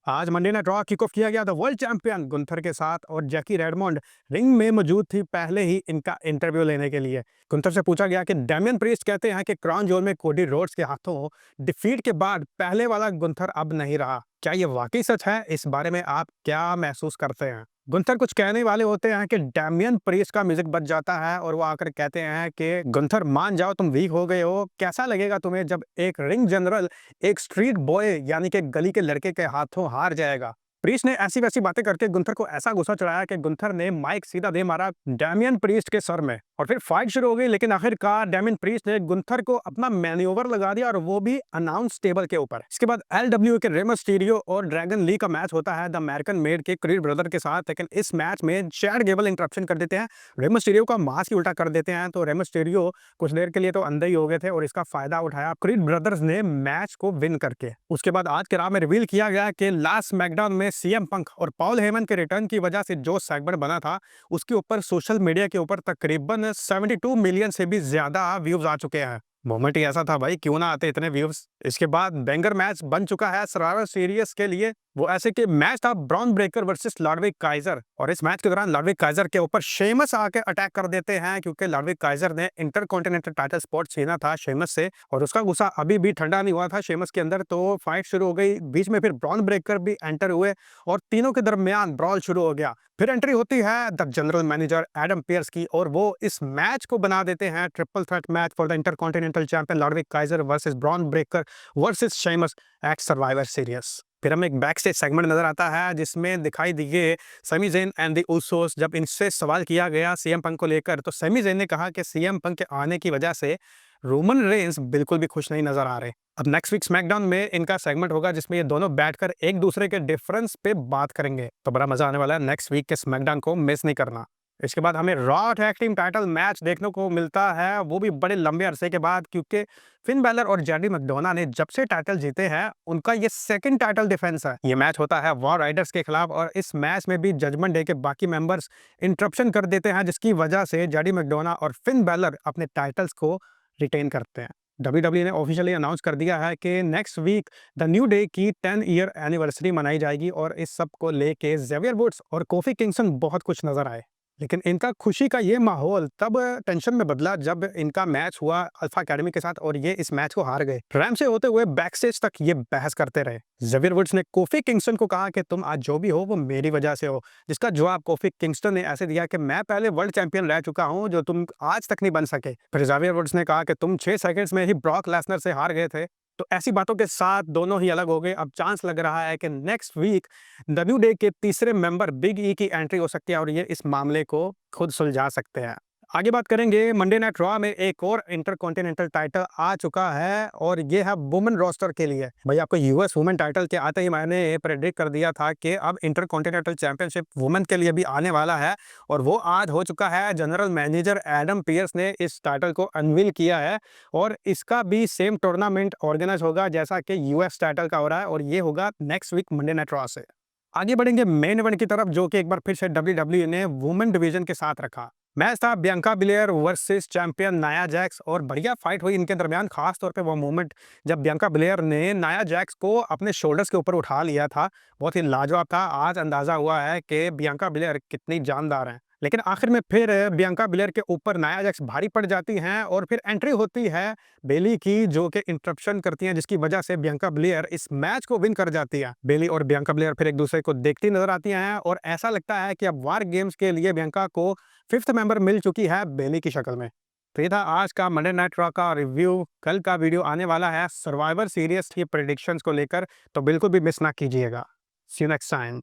आज Monday night raw kick off किया गया था। वर्ल्ड चैंपियन गुंथर के साथ और जैकी रेडमोंड रिंग में मौजूद थी पहले ही इनका इंटरव्यू लेने के लिए। गुंथर से पूछा गया कि डैमियन प्रीस्ट कहते हैं कि क्राउन जोल में कोडी रोड्स के हाथों डिफीट के बाद पहले वाला गुंथर अब नहीं रहा। क्या ये वाकई सच है? इस बारे में आप क्या महसूस करते हैं? गुंथर कुछ कहने वाले होते हैं कि डैमियन प्रीस्ट का म्यूजिक बज जाता है और वो आकर कहते हैं कि गुंथर मान जाओ तुम वीक हो गए हो। कैसा लगेगा तुम्हें जब एक रिंग जनरल एक स्ट्रीट बॉय यानी कि गली के लड़के के हाथों हार जाएगा? प्रीस्ट ने ऐसी वैसी बातें करके गुंथर को ऐसा गुस्सा चढ़ाया कि गुंथर ने माइक सीधा दे मारा डैमियन प्रीस्ट के सर में और फिर फाइट शुरू हो गई। लेकिन आखिरकार डैमियन प्रीस्ट ने गुंथर को अपना मैन्यूवर लगा दिया और वो भी अनाउंस टेबल के ऊपर। इसके बाद एलडब्ल्यू के रे मिस्टीरियो और ड्रैगन ली का मैच होता है द अमेरिकन मेड के क्रीड ब्रदर के साथ। लेकिन इस मैच में चैड गेबल इंटरप्शन कर देते हैं, रे मिस्टीरियो का मास्क ही उल्टा कर देते हैं। तो रे मिस्टीरियो कुछ देर के लिए तो अंधे ही हो गए थे और इसका फायदा उठाया क्रीड ब्रदर्स ने मैच को विन करके। उसके बाद आज के राह में रिवील किया गया कि लास्ट स्मैकडाउन में सीएम पंक और पॉल हेमन के रिटर्न की वजह से जो सेगमेंट बना था उसके ऊपर सोशल मीडिया के ऊपर तकरीबन 72 मिलियन से भी ज्यादा व्यूज आ चुके हैं। मोमेंट ही ऐसा था भाई, क्यों ना आते इतने व्यूज। इसके बाद बैंगर मैच बन चुका है सर्वाइवर सीरीज के लिए। वो ऐसे कि मैच था ब्रॉन ब्रेकर वर्सेस लॉडविग काइजर और इस मैच के दौरान लॉडविग काइजर के ऊपर शेमस आके अटैक कर देते हैं क्योंकि लॉडविग काइजर ने इंटरकॉन्टिनेंटल टाइटल स्पॉट छीना था शेमस से और उसका गुस्सा अभी भी ठंडा नहीं हुआ था शेमस के अंदर। तो फाइट शुरू हो गई, बीच में फिर ब्रॉन ब्रेकर भी एंटर हुए और तीनों के दरमियान ब्रॉल शुरू हो गया। फिर एंट्री होती है the general manager Adam Pearce की और वो इस मैच को बना देते हैं triple threat match for the intercontinental champion Ludwig Kaiser versus Bron Breakker versus Sheamus at Survivor Series. फिर हमें एक बैक स्टेज सेगमेंट नजर आता है जिसमें दिखाई दिए समी ज़ेन एंड द उसोस। जब इनसे सवाल किया गया सीएम पंक को लेकर तो समी ज़ेन ने कहा कि सीएम पंक के आने की वजह से रोमन रेंस बिल्कुल भी खुश नहीं नजर आ रहे। अब नेक्स्ट वीक स्मैकडाउन में इनका सेगमेंट होगा जिसमें ये दोनों बैठकर एक दूसरे के डिफरेंस पे बात करेंगे। तो बड़ा मजा आने वाला है, नेक्स्ट वीक के स्मैकडाउन को मिस नहीं करना। इसके बाद हमें raw tag team title match देखने को मिलता है, वो भी बड़े लंबे अरसे के बाद, क्योंकि फिन बैलर और जेडी मैकडोना ने जब से टाइटल जीते हैं उनका ये सेकंड टाइटल डिफेंस है। ये मैच होता है वॉर राइडर्स के खिलाफ और इस मैच में भी जजमेंट डे के बाकी मेंबर्स इंटरप्शन कर देते हैं जिसकी वजह से जेडी मैकडोना और फिन बैलर अपने टाइटल्स को रिटेन करते हैं। डब्ल्यूडब्ल्यूई ने ऑफिशियली अनाउंस कर दिया है कि next week the new day की 10 ईयर एनिवर्सरी मनाई जाएगी और इस सब को लेके जेवियर वुड्स और कोफी किंगस्टन बहुत कुछ नजर आए। लेकिन इनका खुशी का ये माहौल तब टेंशन में बदला जब इनका मैच हुआ अल्फा एकेडमी के साथ और ये इस मैच को हार गए। रैम से होते हुए बैक स्टेज तक ये बहस करते रहे। जेवियर वुड्स ने कोफी किंगस्टन को कहा कि तुम आज जो भी हो वो मेरी वजह से हो, जिसका जवाब कोफी किंगस्टन ने ऐसे दिया कि मैं पहले वर्ल्ड चैंपियन रह चुका हूं जो तुम आज तक नहीं बन सके। फिर जेवियर वुड्स ने कहा कि तुम 6 सेकंड्स में ही ब्रॉक लेसनर से हार गए थे। तो ऐसी बातों के साथ दोनों ही अलग हो गए। अब चांस लग रहा है कि next week the new day के तीसरे मेंबर बिग ई की एंट्री हो सकती है और ये इस मामले को खुद सुलझा सकते हैं। आगे बात करेंगे मंडे नाइट रॉ में एक और इंटरकॉन्टिनेंटल टाइटल आ चुका है और ये है वुमेन रोस्टर के लिए। भाई आपको यूएस वुमेन टाइटल के आते ही मैंने प्रेडिक्ट कर दिया था कि अब इंटरकॉन्टिनेंटल चैंपियनशिप वुमेन के लिए भी आने वाला है और वो आज हो चुका है। जनरल मैनेजर एडम पियर्स ने इस टाइटल को अनवील किया है और इसका भी सेम टूर्नामेंट ऑर्गेनाइज होगा जैसा कि यूएस टाइटल का हो रहा है और ये होगा next week Monday night Raw से। आगे बढ़ेंगे मेन इवेंट की तरफ जो कि एक बार फिर से डब्ल्यूडब्ल्यूई ने वुमेन डिवीजन के साथ रखा। मैच था Bianca bilayer versus champion Nia Jax और बढ़िया फाइट हुई इनके दरमियान। खास तौर पे वो मोमेंट जब बियांका बिलेयर ने नाया जैक्स को अपने शोल्डर्स के ऊपर उठा लिया था, बहुत ही लाजवाब था। आज अंदाजा हुआ है कि बियांका बिलेयर कितनी जानदार हैं। लेकिन आखिर में फिर बियांका बिलेयर के ऊपर नाया जैक्स भारी पड़ जाती हैं और फिर एंट्री होती है बेली की जो कि इंटरप्शन करती हैं जिसकी वजह से बियांका बिलेयर इस मैच को विन कर जाती है। बेली और बियांका बिलेयर फिर एक दूसरे को देखती नजर आती हैं और ऐसा लगता है कि अब वार गेम्स के लिए बियांका को 5th मेंबर मिल चुकी है बेली की शक्ल में। तो ये था आज का मंडे नाइट रॉ का रिव्यू। कल का वीडियो आने वाला है सर्वाइवर सीरीज की प्रेडिक्शंस को लेकर, तो बिल्कुल भी मिस ना कीजिएगा। सी यू नेक्स्ट टाइम।